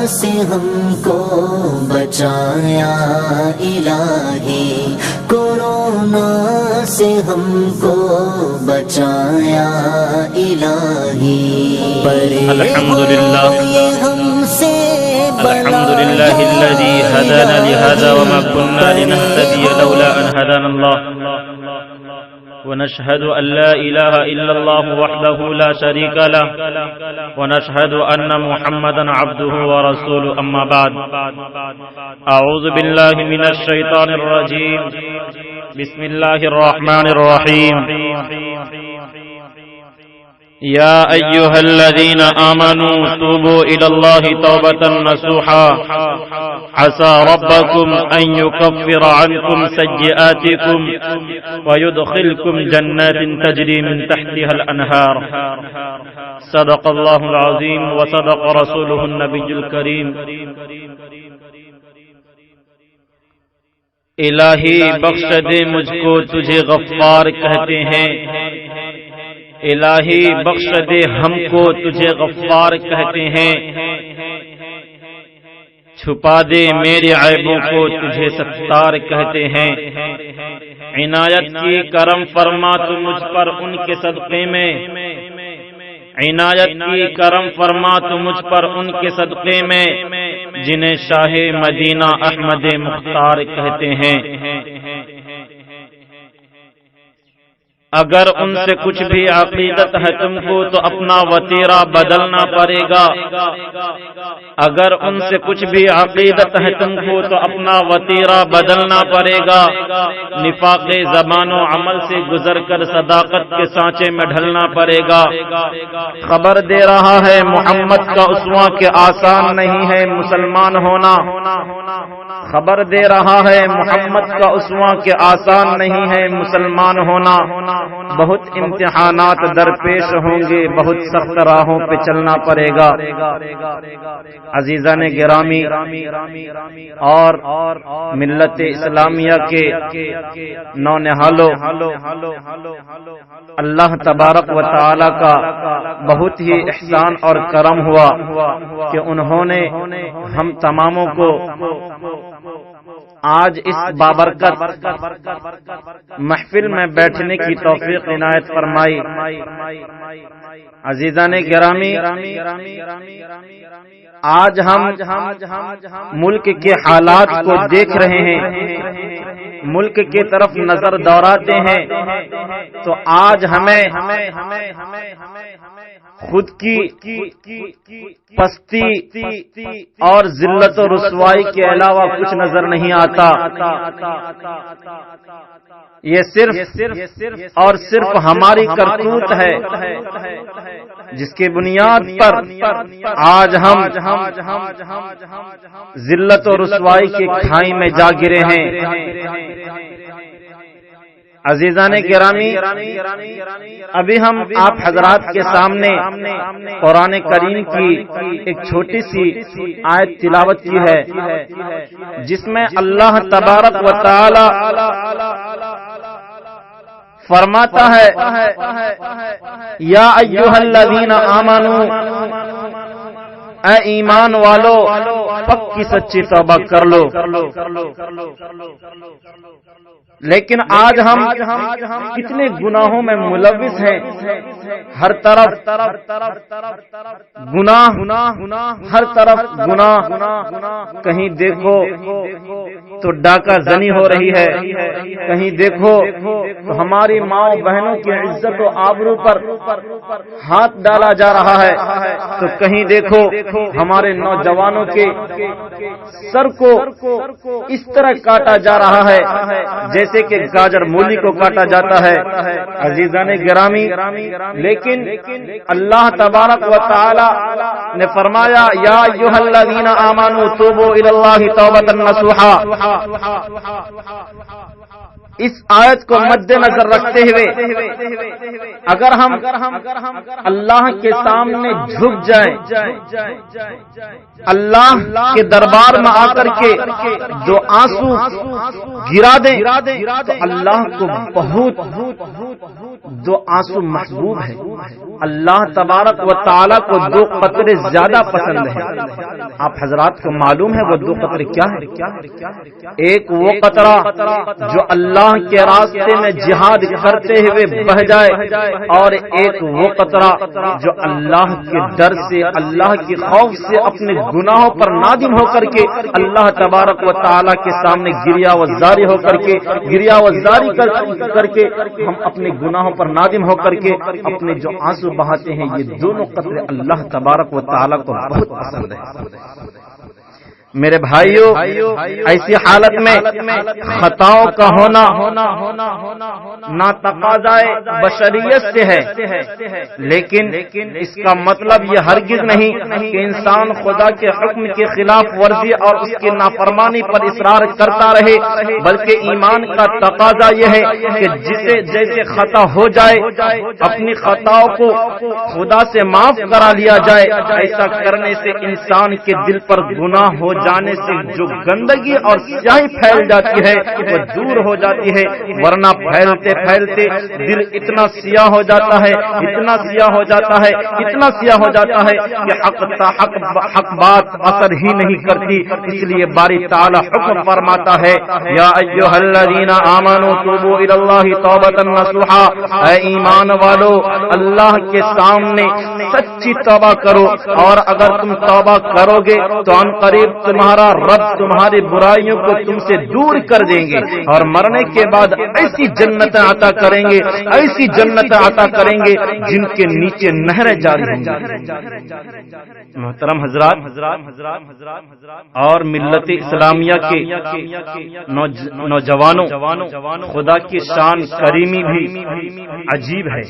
سے ہم کو بچایا الہی، کورونا سے ہم کو بچایا الہی، الحمدللہ یہ ہم سے الحمدللہ الذی ہدانا لہذا وما كنا لنهتدی لولا ان ہدانا اللہ، ونشهد أن لا إله إلا الله وحده لا شريك له، ونشهد أن محمدا عبده ورسوله، أما بعد. أعوذ بالله من الشيطان الرجيم، بسم الله الرحمن الرحيم. يا أيها الذين آمنوا توبوا إلى الله توبة نصوحا، عسى ربكم أن يكفر عنكم سيئاتكم ويدخلكم جنات تجري من تحتها الأنهار. صدق الله العظيم وصدق رسوله النبي الكريم. الہی بخش دے مجھ کو تجھے غفار کہتے ہیں، الہی بخش دے ہم کو تجھے غفار کہتے ہیں، چھپا دے میرے عیبوں کو تجھے ستار کہتے ہیں. عنایت کی کرم فرما تو مجھ پر ان کے صدقے میں، عنایت کی کرم فرما تو مجھ پر ان کے صدقے میں جنہیں شاہ مدینہ احمد مختار کہتے ہیں. اگر ان سے کچھ بھی عقیدت ہے تم کو تو اپنا وتیرہ بدلنا پڑے گا، اگر ان سے کچھ بھی عقیدت ہے تم کو تو اپنا وتیرہ بدلنا پڑے گا. نفاق زبان و عمل سے گزر کر صداقت کے سانچے میں ڈھلنا پڑے گا. خبر دے رہا ہے محمد کا اسوہ کہ آسان نہیں ہے مسلمان ہونا، خبر دے رہا ہے محمد کا اسوہ کہ آسان نہیں ہے مسلمان ہونا. بہت امتحانات درپیش ہوں گے، بہت سخت راہوں پہ چلنا پڑے گا. عزیزان گرامی اور ملت اسلامیہ کے نونہالوں، اللہ تبارک و تعالی کا بہت ہی احسان اور کرم ہوا کہ انہوں نے ہم تماموں کو آج اس بابرکت محفل میں بیٹھنے کی توفیق عنایت فرمائی. عزیزان گرامی، آج ہم ملک کے حالات کو دیکھ رہے ہیں، ملک کی طرف نظر دوڑاتے ہیں تو آج ہمیں خود کی پستی اور ذلت و رسوائی کے علاوہ کچھ نظر نہیں آتا. یہ صرف اور صرف ہماری کرتوت ہے جس کی بنیاد پر آج ہم ذلت و رسوائی کی کھائی میں جا گرے ہیں. عزیزان گرامی، ابھی ہم آپ حضرات کے سامنے قرآن کریم کی ایک چھوٹی سی آیت تلاوت کی ہے جس میں اللہ تبارک و تعالی فرماتا ہے یا ایھا الذین آمنو، اے ایمان والو پکی سچی توبہ کر لو. لیکن آج ہم کتنے گناہوں میں ملوث ہیں، ہر طرف گناہ، ہر طرف گناہ. کہیں دیکھو تو ڈاکہ زنی ہو رہی ہے، کہیں دیکھو تو ہماری ماں بہنوں کی عزت و آبرو پر ہاتھ ڈالا جا رہا ہے، تو کہیں دیکھو ہمارے نوجوانوں کے سر کو اس طرح کاٹا جا رہا ہے جیسے کہ گاجر مولی کو کاٹا جاتا ہے. عزیزان گرامی، لیکن اللہ تبارک و تعالی نے فرمایا یا ایھا الذین آمنوا توبوا الی اللہ توبۃ نصوحا. اس آیت کو مد نظر رکھتے ہوئے اگر ہم اللہ کے سامنے جھک جائیں، اللہ کے دربار میں آ کر کے جو آنسو گرا دیں تو اللہ کو بہت دو آنسو محبوب ہے. اللہ تبارک و تعالیٰ کو 2 قطرے زیادہ پسند ہے. آپ حضرات کو معلوم ہے وہ 2 قطرے کیا ہے؟ ایک وہ قطرہ جو اللہ کے راستے میں جہاد کرتے ہوئے بہ جائے، اور ایک وہ قطرہ جو اللہ کے ڈر سے، اللہ کے خوف سے اپنے گناہوں پر نادم ہو کر کے اللہ تبارک و تعالیٰ کے سامنے گریا وزاری ہو کر کے کر کے ہم اپنے گناہوں پر نادم ہو کر کے اپنے جو آنسو بہاتے ہیں، یہ دونوں قطرے اللہ تبارک و تعالیٰ کو بہت پسند ہے. میرے بھائیوں، ایسی حالت میں خطاؤں کا ہونا نہ تقاضائے بشریت سے ہے، لیکن اس کا مطلب یہ ہرگز نہیں کہ انسان خدا کے حکم کے خلاف ورزی اور اس کی نافرمانی پر اصرار کرتا رہے، بلکہ ایمان کا تقاضا یہ ہے کہ جسے جیسے خطا ہو جائے اپنی خطاؤں کو خدا سے معاف کرا لیا جائے. ایسا کرنے سے انسان کے دل پر گناہ ہو جانے سے جو گندگی اور سیاہی پھیل جاتی ہے وہ دور ہو جاتی ہے، ورنہ پھیلتے پھیلتے دل اتنا سیاہ ہو جاتا ہے، اتنا سیاہ ہو جاتا ہے، اتنا سیاہ ہو جاتا ہے کہ حق بات اثر ہی نہیں کرتی. اس لیے باری تعالی حکم فرماتا ہے، یا ایھا الذین آمنوا توبوا الی اللہ توبۃ نصوحا، اے ایمان والو اللہ کے سامنے سچی توبہ کرو، اور اگر تم توبہ کرو گے تو ان قریب تمہارا رب تمہاری برائیوں کو تم سے دور کر دیں گے، اور مرنے کے بعد ایسی جنتیں عطا کریں گے، ایسی جنتیں عطا کریں گے جن کے نیچے نہریں جاری ہوں گی. محترم حضرات اور ملت اسلامیہ کے نوجوانوں، خدا کی شان کریمی بھی عجیب ہے.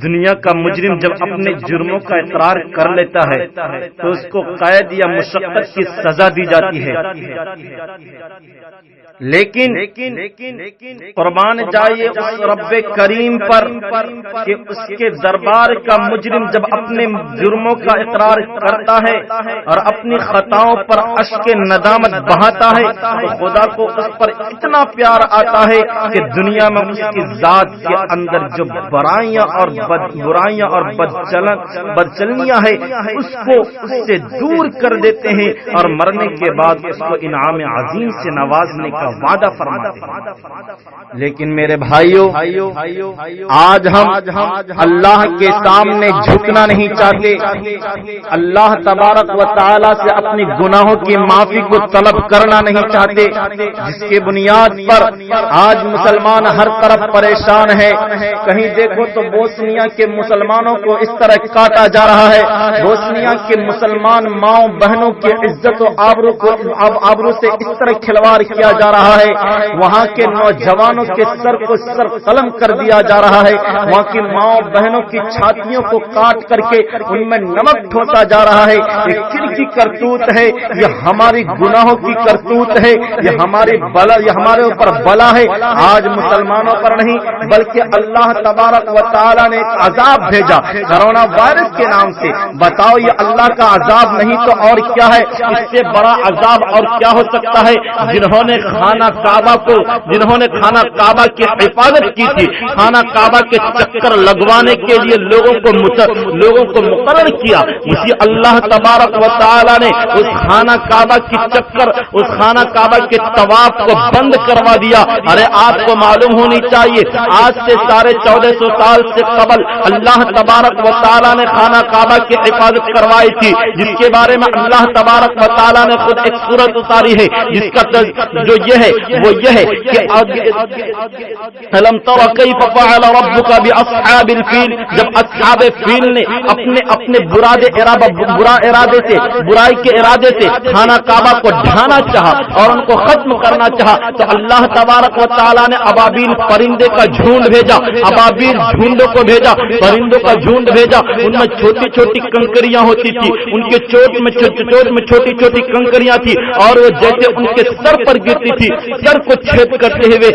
دنیا کا مجرم جب اپنے جرموں کا اقرار کر لیتا ہے تو اس کو قید یا مشقت کی سزا دی جاتی ہے، لیکن قربان جائیے اس رب کریم پر کہ اس کے دربار کا مجرم جب اپنے جرموں کا اقرار کرتا ہے اور اپنی خطاؤں پر اشک ندامت بہاتا ہے تو خدا کو اس پر اتنا پیار آتا ہے کہ دنیا میں اس کی ذات کے اندر جو برائیاں اور بدچلنیاں ہیں اس کو اس سے دور کر دیتے ہیں، اور مرنے کے بعد اس کو انعام عظیم سے نوازنے کا وعدہ فرماتے ہیں. لیکن میرے بھائیوں، آج ہم اللہ کے سامنے جھکنا نہیں چاہتے، اللہ تبارک و تعالی سے اپنی گناہوں کی معافی کو طلب کرنا نہیں چاہتے، جس کے بنیاد پر آج مسلمان ہر طرف پریشان ہے. کہیں دیکھو تو بوسنیا کے مسلمانوں کو اس طرح کاٹا جا رہا ہے، بوسنیا کے مسلمان ماؤں بہنوں کی عزت و آبرو سے اس طرح کھلواڑ کیا جا رہا ہے، وہاں کے نوجوانوں کے سر کو سر قلم کر دیا جا رہا ہے، وہاں کی ماؤں بہنوں کی چھاتیوں کو کاٹ کر کے ان میں نمک ٹھوسا جا رہا ہے. یہ کن کی کرتوت ہے؟ یہ ہماری گناہوں کی کرتوت ہے، یہ ہماری بلا، یہ ہمارے اوپر بلا ہے. آج مسلمانوں پر نہیں بلکہ اللہ تبارک و تعالی نے ایک عذاب بھیجا کرونا وائرس کے نام سے. بتاؤ یہ اللہ کا عذاب نہیں تو اور کیا ہے؟ اس سے بڑا عذاب اور کیا ہو سکتا ہے؟ جنہوں نے خانہ کعبہ کی حفاظت کی تھی، خانہ کعبہ کے چکر لگوانے کے لیے لوگوں کو مقرر کیا، اسی اللہ تبارک و تعالی نے اس خانہ کعبہ کی چکر، اس خانہ کعبہ کے طواف کو بند کروا دیا. ارے آپ کو معلوم ہونی چاہیے آج سے 1450 سال سے قبل اللہ تبارک و تعالی نے خانہ کعبہ کی حفاظت کروائی تھی، جس کے بارے میں اللہ تبارک و تعالی نے خود ایک سورت اتاری ہے جس کا جو یہ ہے کہ الم تر کیف فعل ربک باصحاب الفیل، جب اصحاب فیل نے اپنے برائی کے ارادے سے خانہ کعبہ کو ڈھانا چاہا اور ان کو ختم کرنا چاہا تو اللہ تبارک و تعالی نے ابابیل پرندے کا جھنڈ بھیجا، ابابیل جھنڈوں کو بھیجا، پرندوں کا جھنڈ بھیجا. ان میں چھوٹی چھوٹی کنکریاں ہوتی تھی، ان کے چوٹ میں چھوٹی چھوٹی چھوٹی کنکریاں تھی اور وہ جیسے ان کے سر پر گرتی تھی سر کو چھید کرتے ہوئے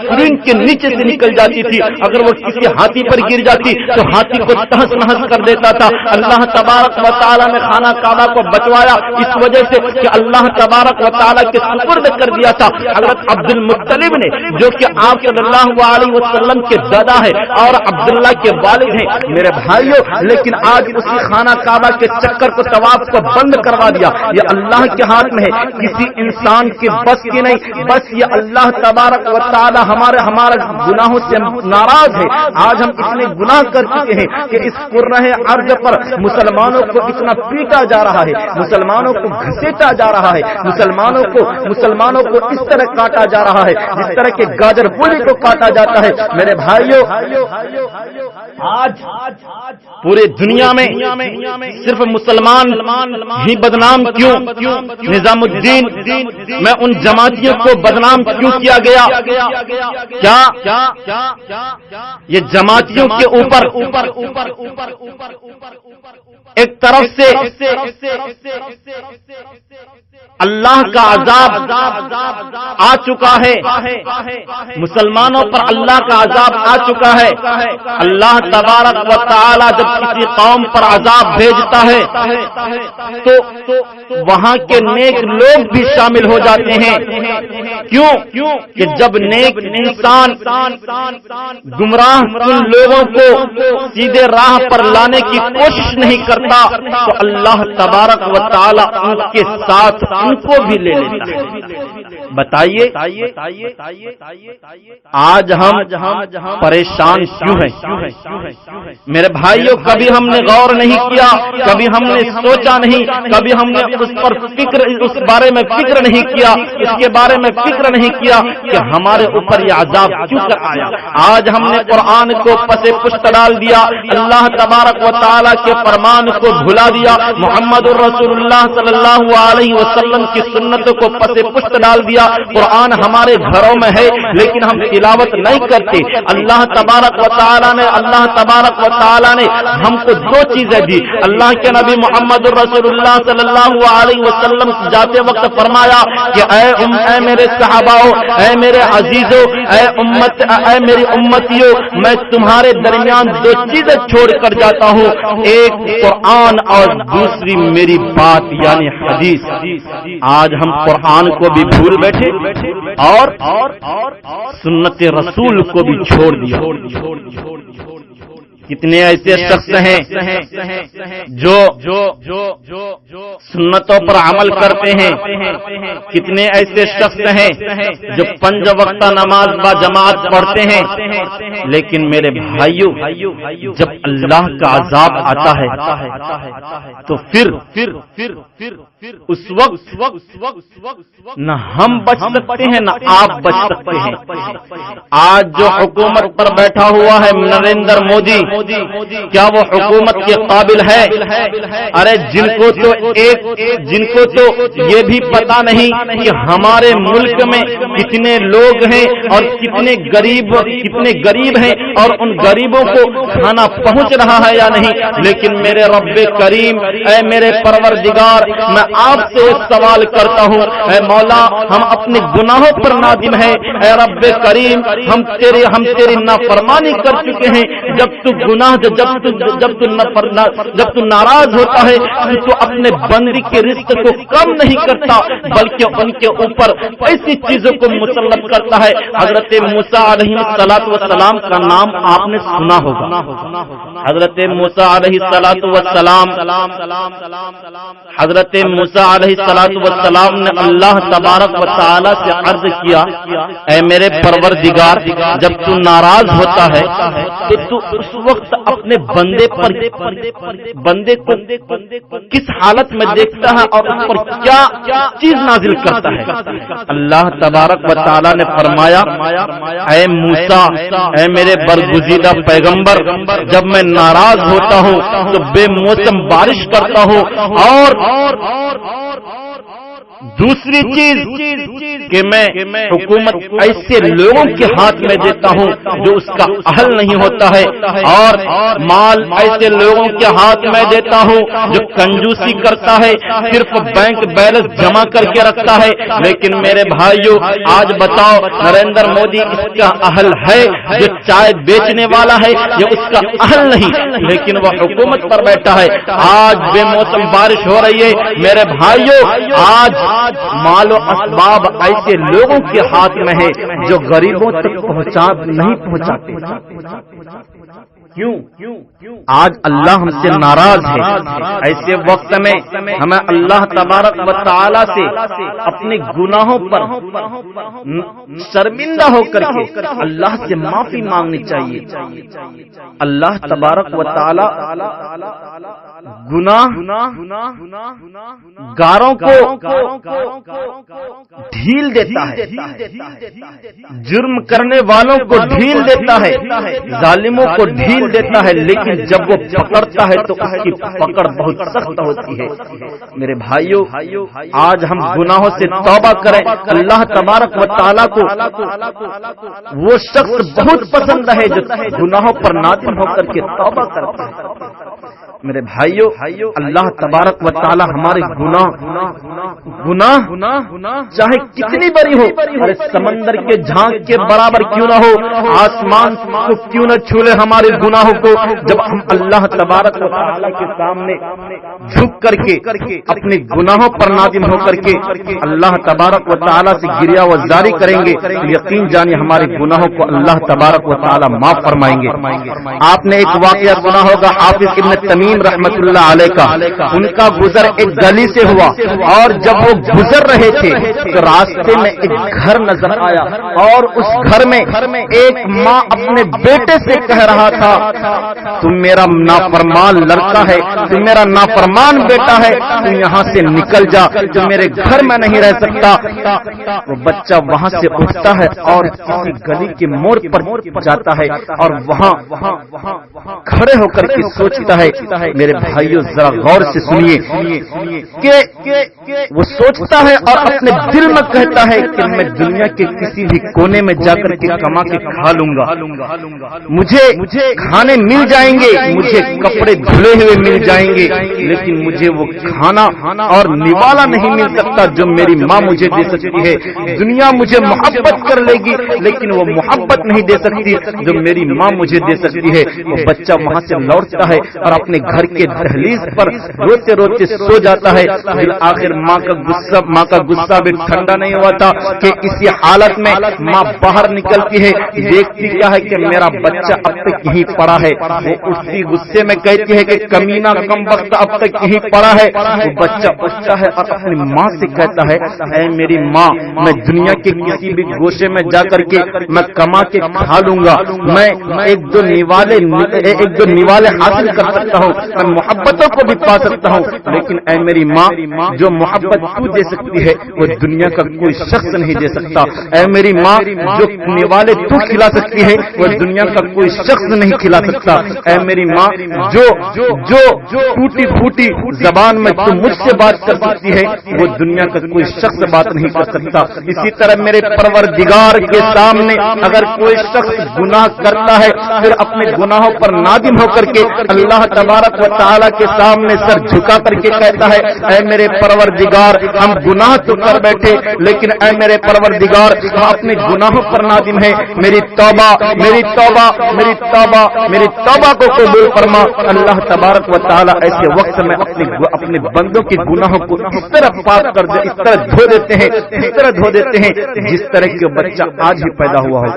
سرنگ کے نیچے سے نکل جاتی تھی. اگر وہ کسی ہاتھی پر گر جاتی تو ہاتھی کو تہس نہس کر دیتا تھا. اللہ تبارک و تعالیٰ نے خانہ کعبہ کو بچوایا اس وجہ سے کہ اللہ تبارک و تعالیٰ کے سپرد کر دیا تھا. حضرت عبد المطلب نے جو کہ آپ صلی اللہ علیہ وسلم کے دادا ہے اور عبداللہ کے والد ہیں میرے بھائیوں, لیکن آج اسی خانہ کعبہ کے چکر کو طواف کو بند کروا دیا. یہ اللہ کے ہاتھ میں ہے, کسی انسان کی بس کی نہیں. بس یہ اللہ تبارک و تعالی ہمارے گناہوں سے ناراض ہے. آج ہم اتنے گناہ کر چکے ہیں کہ اس قرہ ارض پر مسلمانوں کو اتنا پیٹا جا رہا ہے, مسلمانوں کو گھسیٹا جا رہا ہے, مسلمانوں کو اس طرح کاٹا جا رہا ہے جس طرح کہ گاجر پولی کو کاٹا جاتا ہے. میرے بھائیوں, آج پورے دنیا میں صرف مسلمان ہی بدنام کیوں؟ نظام الدین میں ان جماعتیوں کو بدنام کیوں کیا گیا؟ کیا یہ جماعتیوں کے اوپر ایک طرف سے اللہ کا عذاب آ چکا ہے, مسلمانوں پر اللہ کا عذاب آ چکا ہے. اللہ تبارک و تعالی جب کسی قوم پر عذاب بھیجتا ہے تو وہاں کے نیک لوگ بھی شامل ہو جاتے ہیں. کیوں کہ جب نیک انسان گمراہ کن لوگوں کو سیدھے راہ پر لانے کی کوشش نہیں کرتا تو اللہ تبارک و تعالی ان کے ساتھ ان کو بھی لے لیتا ہے. بتائیے آج ہم پریشان کیوں ہیں؟ میرے بھائیوں, کبھی ہم نے غور نہیں کیا, کبھی ہم نے سوچا نہیں, کبھی ہم نے اس بارے میں فکر نہیں کیا, اس کے بارے میں فکر نہیں کیا کہ ہمارے اوپر یہ عذاب کیوں کر آیا. آج ہم نے قرآن کو پس پشت ڈال دیا, اللہ تبارک و تعالیٰ کے فرمان کو بھلا دیا, محمد الرسول اللہ صلی اللہ علیہ وسلم کی سنتوں کو پس پشت ڈال دیا. قرآن ہمارے گھروں میں ہے لیکن ہم تلاوت نہیں کرتے. اللہ تبارک و تعالیٰ نے ہم کو دو چیزیں دی. اللہ کے نبی محمد الرسول اللہ صلی اللہ علیہ وسلم جاتے وقت فرمایا کہ اے میرے صحاباؤ, اے میرے عزیزوں, اے میری امتیوں, میں تمہارے درمیان دو چیزیں چھوڑ کر جاتا ہوں, ایک قرآن اور دوسری میری بات یعنی حدیث. آج ہم قرآن کو بھی بھول بیٹھے اور سنت رسول کو بھی چھوڑ دیا. کتنے ایسے شخص ہیں جو سنتوں پر عمل کرتے ہیں, کتنے ایسے شخص ہیں جو 5 وقت نماز با جماعت پڑھتے ہیں, لیکن میرے بھائیوں جب اللہ کا عذاب آتا ہے تو پھر اس وقت نہ ہم بچ سکتے ہیں نہ آپ بچ سکتے ہیں. آج جو حکومت پر بیٹھا ہوا ہے نریندر مودی, کیا وہ حکومت کے قابل ہے؟ ارے جن کو تو یہ بھی پتا نہیں کہ ہمارے ملک میں کتنے لوگ ہیں اور کتنے غریب ہیں اور ان غریبوں کو کھانا پہنچ رہا ہے یا نہیں. لیکن میرے رب کریم, اے میرے پروردگار, میں آپ سے ایک سوال کرتا ہوں, اے مولا ہم اپنے گناہوں پر نادم ہیں. اے رب کریم, ہم تیری نافرمانی کر چکے ہیں. جب تو ناراض ہوتا ہے تو اپنے بندی کے رزق کو کم نہیں کرتا بلکہ ان کے اوپر ایسی چیزوں کو مسلط کرتا ہے. حضرت موسیٰ علیہ السلام کا نام آپ نے سنا ہوگا. حضرت موسیٰ علیہ السلام نے اللہ تبارک و تعالی سے عرض کیا, اے میرے پروردگار, جب تو ناراض ہوتا ہے تو اس وقت اپنے بندے کو کس حالت میں دیکھتا ہے اور اس پر کیا چیز نازل کرتا ہے. اللہ تبارک و تعالی نے فرمایا, اے موسیٰ, اے میرے برگزیدہ پیغمبر, جب میں ناراض ہوتا ہوں تو بے موسم بارش کرتا ہوں اور دوسری چیز کہ میں حکومت ایسے لوگوں کے ہاتھ میں دیتا ہوں جو اس کا اہل نہیں ہوتا ہے، اور مال ایسے لوگوں کے ہاتھ میں دیتا ہوں جو کنجوسی کرتا ہے، صرف بینک بیلنس جمع کر کے رکھتا ہے۔ لیکن میرے بھائیوں، آج بتاؤ نریندر مودی اس کا اہل ہے جو چائے بیچنے والا ہے، یہ اس کا اہل نہیں، لیکن وہ حکومت پر بیٹھا ہے۔ آج بے موسم بارش ہو رہی ہے میرے بھائیوں، آج مال و اسباب ایسے لوگوں کے ہاتھ میں ہے جو غریبوں تک نہیں پہنچاتے۔ کیوں؟ آج اللہ ہم سے ناراض ہے۔ ایسے وقت میں ہمیں اللہ تبارک و تعالی سے اپنے گناہوں پر شرمندہ ہو کر کے اللہ سے معافی مانگنی چاہیے۔ اللہ تبارک و تعالی گناہگاروں کو ڈھیل دیتا ہے، جرم کرنے والوں کو ڈھیل دیتا ہے، ظالموں کو ڈھیل دیتا ہے، لیکن جب وہ پکڑتا ہے تو اس کی پکڑ بہت سخت ہوتی ہے۔ میرے بھائیوں، آج ہم گناہوں سے توبہ کریں۔ اللہ تبارک و تعالیٰ کو وہ شخص بہت پسند ہے جو گناہوں پر نادم ہو کر کے توبہ کرتا ہے۔ میرے بھائیوں، اللہ تبارک و تعالی ہمارے گناہ چاہے کتنی بڑی ہو، ارے سمندر کے جھانک کے برابر کیوں نہ ہو، آسمان کو کیوں نہ چھو لے ہمارے گناہوں کو، جب ہم اللہ تبارک و تعالی کے سامنے جھک کر کے اپنے گناہوں پر نادم ہو کر کے اللہ تبارک و تعالی سے گریہ وزاری کریں گے، یقین جانیے ہمارے گناہوں کو اللہ تبارک و تعالی معاف فرمائیں گے۔ آپ نے ایک واقعہ سنا ہوگا، حافظ ابن تمیم رحمت اللہ علیہ کا، ان کا گزر ایک گلی سے ہوا، اور جب وہ گزر رہے تھے تو راستے میں ایک گھر نظر آیا، اور اس گھر میں ایک ماں اپنے بیٹے سے کہہ رہا تھا، تم میرا نافرمان لڑکا ہے، تم میرا نافرمان بیٹا ہے، تم یہاں سے نکل جا، تم میرے گھر میں نہیں رہ سکتا۔ وہ بچہ وہاں سے اٹھتا ہے اور کسی گلی کے موڑ پر جاتا ہے، اور وہاں کھڑے ہو کر کے سوچتا ہے، میرے بھائیوں ذرا غور سے سنیے کہ وہ سوچتا ہے اور اپنے دل میں کہتا ہے کہ میں دنیا کے کسی بھی کونے میں جا کر کے کما کے کھا لوں گا، مجھے کھانے مل جائیں گے، مجھے کپڑے دھلے ہوئے مل جائیں گے، لیکن مجھے وہ کھانا اور نوالا نہیں مل سکتا جو میری ماں مجھے دے سکتی ہے۔ دنیا مجھے محبت کر لے گی، لیکن وہ محبت نہیں دے سکتی جو میری ماں مجھے دے سکتی ہے۔ وہ بچہ وہاں سے لوٹتا ہے اور اپنے گھر کے دہلیز پر روتے روتے سو جاتا ہے۔ آخر ماں کا غصہ بھی ٹھنڈا نہیں ہوا تھا کہ اسی حالت میں ماں باہر نکلتی ہے، دیکھتی کیا ہے کہ میرا بچہ اب تک یہیں پڑا ہے۔ وہ اسی غصے میں کہتی ہے کہ کمینہ کم وقت اب تک یہیں پڑا ہے۔ وہ بچہ اٹھتا ہے اور اپنی ماں سے کہتا ہے، اے میری ماں، میں دنیا کے کسی بھی گوشے میں جا کر کے میں کما کے کھا لوں گا، میں ایک دو نوالے حاصل کر سکتا ہوں، میں محبتوں کو بھی پا سکتا ہوں، لیکن اے میری ماں، جو محبت تو دے سکتی ہے وہ دنیا کا کوئی شخص نہیں دے سکتا۔ اے میری ماں، جو نوالے تو کھلا سکتی ہے وہ دنیا کا کوئی شخص نہیں کھلا سکتا۔ اے میری ماں، جو ٹوٹی پھوٹی زبان میں تم مجھ سے بات کر سکتی ہے وہ دنیا کا کوئی شخص بات نہیں کر سکتا۔ اسی طرح میرے پروردگار کے سامنے اگر کوئی شخص گناہ کرتا ہے پھر اپنے گناہوں پر نادم ہو کر کے اللہ تبارک و تعالیٰ کے سامنے سر جھکا کر کے کہتا ہے، اے میرے پروردگار، ہم گناہ تو کر بیٹھے لیکن اے میرے پروردگار ہم اپنے گناہوں پر نادم ہیں، میری توبہ میری توبہ میری توبہ میری توبہ کو قبول فرما۔ اللہ تبارک و تعالیٰ ایسے وقت میں اپنے بندوں کے گناہوں کو اس طرح پاک کر دے، اس طرح دھو دیتے ہیں، اس طرح دھو دیتے ہیں جس طرح کے بچہ آج ہی پیدا ہوا ہے۔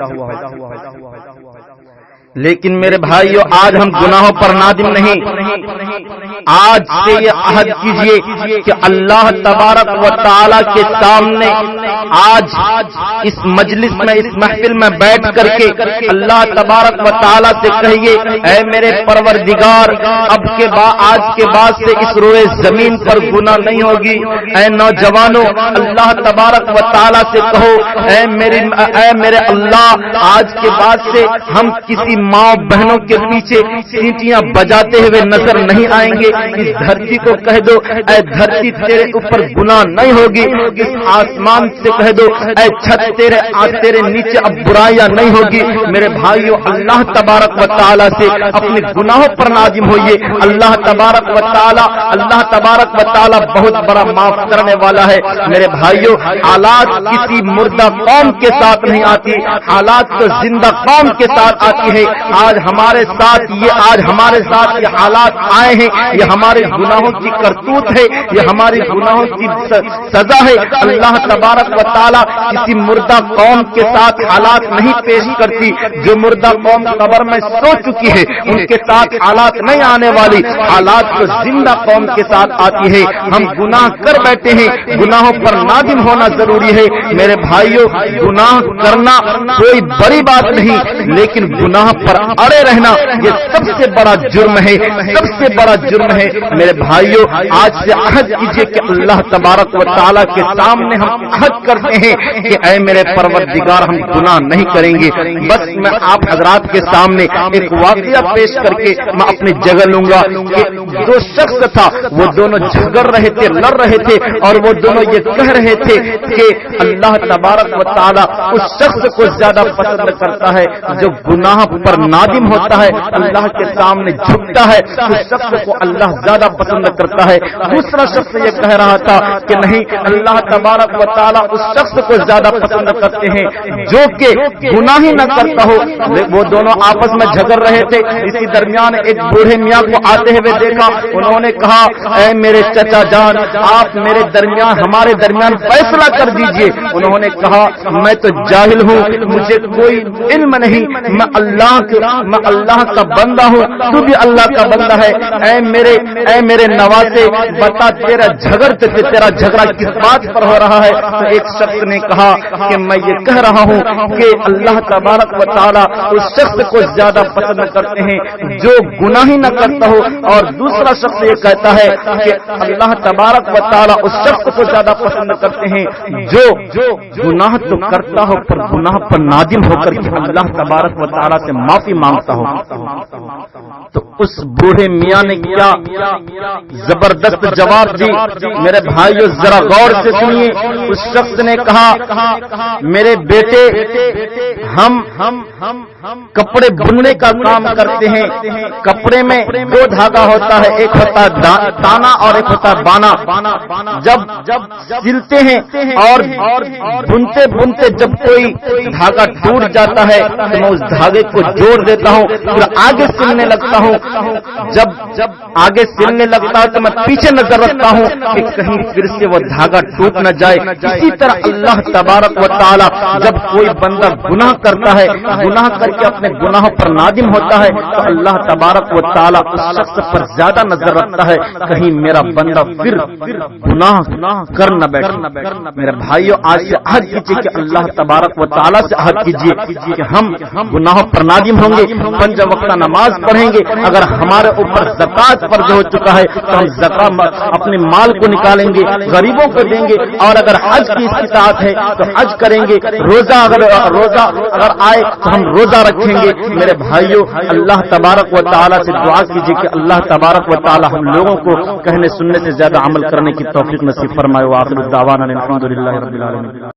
لیکن میرے بھائیوں، آج ہم گناہوں پر نادم نہیں، آج سے یہ عہد کیجئے کہ اللہ تبارک و تعالی کے سامنے آج اس مجلس میں اس محفل میں بیٹھ کر کے اللہ تبارک و تعالی سے کہیے، اے میرے پروردگار، آج کے بعد سے اس روئے زمین پر گناہ نہیں ہوگی۔ اے نوجوانوں، اللہ تبارک و تعالی سے کہو، اے میرے اللہ، آج کے بعد سے ہم کسی ماں بہنوں کے پیچھے سیٹیاں بجاتے ہوئے نظر نہیں نہیں آئیں گے. اس دھرتی کو کہہ دو اے دھرتی تیرے اوپر گناہ نہیں ہوگی. اس آسمان سے کہہ دو اے چھت تیرے نیچے اب برائیاں نہیں ہوگی. میرے بھائیو اللہ تبارک و تعالیٰ سے اپنے گناہوں پر نادم ہوئیے. اللہ تبارک و تعالیٰ بہت بڑا معاف کرنے والا ہے. میرے بھائیو حالات کسی مردہ قوم کے ساتھ نہیں آتی, حالات تو زندہ قوم کے ساتھ آتی ہے. آج ہمارے ساتھ یہ حالات آئے ہیں, یہ ہمارے گناہوں کی کرتوت ہے, یہ ہماری گناہوں کی سزا ہے. اللہ تبارک و تعالیٰ کسی مردہ قوم کے ساتھ حالات نہیں پیش کرتی. جو مردہ قوم قبر میں سو چکی ہے ان کے ساتھ حالات نہیں آنے والی, حالات تو زندہ قوم کے ساتھ آتی ہے. ہم گناہ کر بیٹھے ہیں, گناہوں پر نادم ہونا ضروری ہے. میرے بھائیوں گناہ کرنا کوئی بڑی بات نہیں, لیکن گناہ پر اڑے رہنا یہ سب سے بڑا جرم ہے, سب سے بڑا جرم ہے. میرے بھائیوں آج سے عہد کیجئے کہ اللہ تبارک و تعالیٰ کے سامنے ہم عہد کرتے ہیں کہ اے میرے پروردگار ہم گناہ نہیں کریں گے. بس میں آپ حضرات کے سامنے ایک واقعہ پیش کر کے میں اپنی جگہ لوں گا کہ دو شخص تھا, وہ دونوں جھگڑ رہے تھے, لڑ رہے تھے, اور وہ دونوں یہ کہہ رہے تھے کہ اللہ تبارک و تعالیٰ اس شخص کو زیادہ پسند کرتا ہے جو گناہ پر نادم ہوتا ہے, اللہ کے سامنے جھکتا ہے, اس شخص کو اللہ زیادہ پسند کرتا ہے. دوسرا شخص یہ کہہ رہا تھا کہ نہیں, اللہ تبارک و تعالیٰ اس شخص کو زیادہ پسند کرتے ہیں جو کہ گناہ ہی نہ کرتا ہو. وہ دونوں آپس میں جھگڑ رہے تھے. اسی درمیان ایک بوڑھے میاں کو آتے ہوئے دیکھا. انہوں نے کہا اے میرے چچا جان, آپ ہمارے درمیان فیصلہ کر دیجئے. انہوں نے کہا میں تو جاہل ہوں, مجھے کوئی علم نہیں, میں اللہ کا بندہ ہوں, تو بھی اللہ کا بندہ ہے. اے میرے نواسے بتا تیرا جھگڑا کس بات پر ہو رہا ہے؟ تو ایک شخص نے کہا کہ میں یہ کہہ رہا ہوں کہ اللہ تبارک و تعالیٰ اس شخص کو زیادہ پسند کرتے ہیں جو گناہ ہی نہ کرتا ہو, اور دوسرا شخص یہ کہتا ہے کہ اللہ تبارک و تعالیٰ اس شخص کو زیادہ پسند کرتے ہیں جو گناہ تو کرتا ہو پر گناہ پر نادم ہو کر کے اللہ تبارک و تعالیٰ سے معافی مانگتا ہو. تو اس بوڑھے میاں نے کیا زبردست جواب دی. میرے بھائیو ذرا غور سے سنیے. اس شخص نے کہا میرے بیٹے ہم کپڑے بننے کا کام کرتے ہیں. کپڑے میں دو دھاگا ہوتا ہے, ایک ہوتا ہے تانا اور ایک ہوتا ہے بانا. جب سلتے ہیں اور بنتے بنتے جب کوئی دھاگا ٹوٹ جاتا ہے تو میں اس دھاگے کو جوڑ دیتا ہوں, پھر آگے سلنے لگتا ہوں. جب آگے سلنے لگتا ہے تو میں پیچھے نظر رکھتا ہوں کہ کہیں پھر سے وہ دھاگا ٹوٹ نہ جائے. اسی طرح اللہ تبارک و تعالیٰ جب کوئی بندہ گناہ کرتا ہے, گناہ کر کے اپنے گناہوں پر نادم ہوتا ہے, تو اللہ تبارک و تعالیٰ اس شخص پر زیادہ نظر رکھتا ہے کہیں میرا بندہ پھر گناہ کر نہ بیٹھے. میرے بھائیو آج سے عہد کیجیے کہ اللہ تبارک و تعالیٰ سے عہد کیجیے کہ ہم گناہوں پر نادم ہوں گے, 5 وقتہ نماز پڑھیں گے. اگر ہمارے اوپر زکات فرض ہو چکا ہے تو ہم زکات اپنے مال کو نکالیں گے, غریبوں کو دیں گے, اور اگر حج کی استطاعت ہے تو حج کریں گے. روزہ اگر آئے تو ہم روزہ رکھیں گے. میرے بھائیوں اللہ تبارک و تعالیٰ سے دعا کیجیے کہ اللہ تبارک و تعالیٰ ہم لوگوں کو کہنے سننے سے زیادہ عمل کرنے کی توفیق نصیب فرمائے. وآخر دعوانا الحمدللہ رب العالمین.